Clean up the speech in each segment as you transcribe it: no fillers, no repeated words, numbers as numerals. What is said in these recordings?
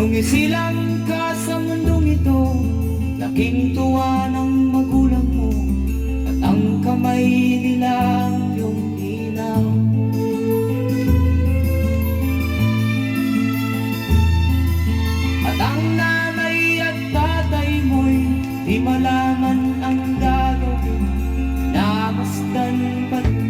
Nung isilang ka sa mundong ito, laking tuwa ng magulang mo, at ang kamay nila ang iyong ilaw. At ang nanay at tatay mo'y di malaman ang gagawin, namasdan pa rin.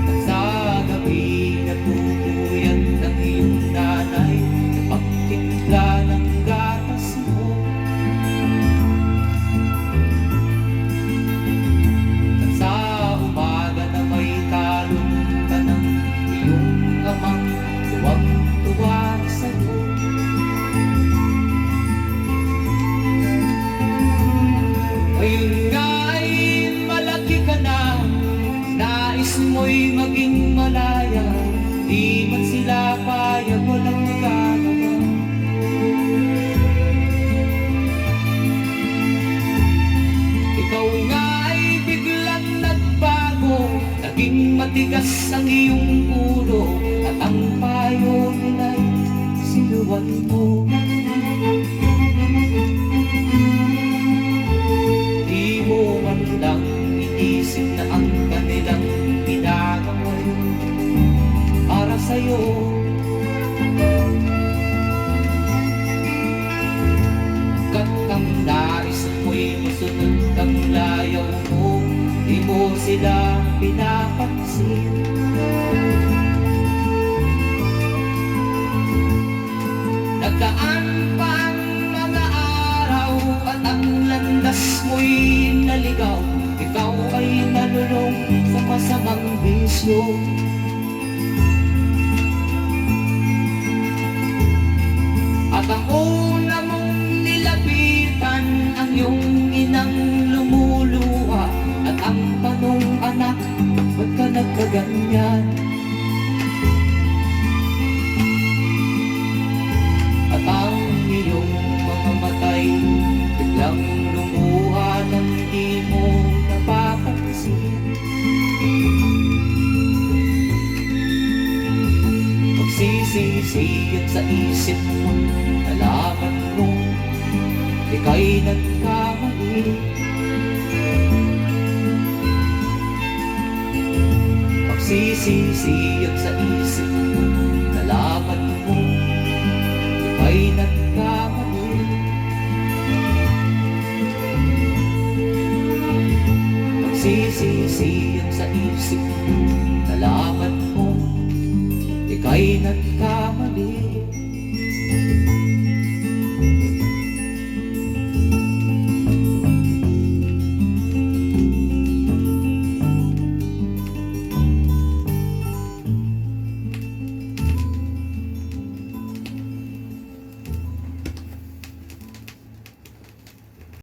At sa gabi natutuyat ng iyong nanay sa pagtimpla ng gatas mo. At sa umaga na may talon ka ng iyong amang tuwang-tuwa sa'yo. Ngayon nga ay malaki ka na, nais mo'y maging malaya, di man sila payag, walang magagawa. Ikaw nga ay biglang nagbago, naging matigas ang iyong ulo, at ang payo nila'y sinuwan mo. Di mo man lang inisip na ang kanilang ginagawa para sa'yo. Kat ang nais mo'y masunod ang layaw mo, di mo sila pinapansin. Nagdaan pa ang mga araw at ang landas mo'y naligaw, ikaw ay nalulong sa masamang bisyo. At ang una mong nilapitan ang iyong inang lumuluha, at ang tanong, anak, ba't ka nagkaganyan? At ang iyong mga matay biglang lumuha nang di mo napapansin. Magsisisiyat sa isip mo, nalaman mo ika'y nagkamali. Magsisisiyat sa isip mo, nalaman mo ika'y nagkamali. Magsisisiyat sa isip mo, nalaman mo ika'y nagkamali.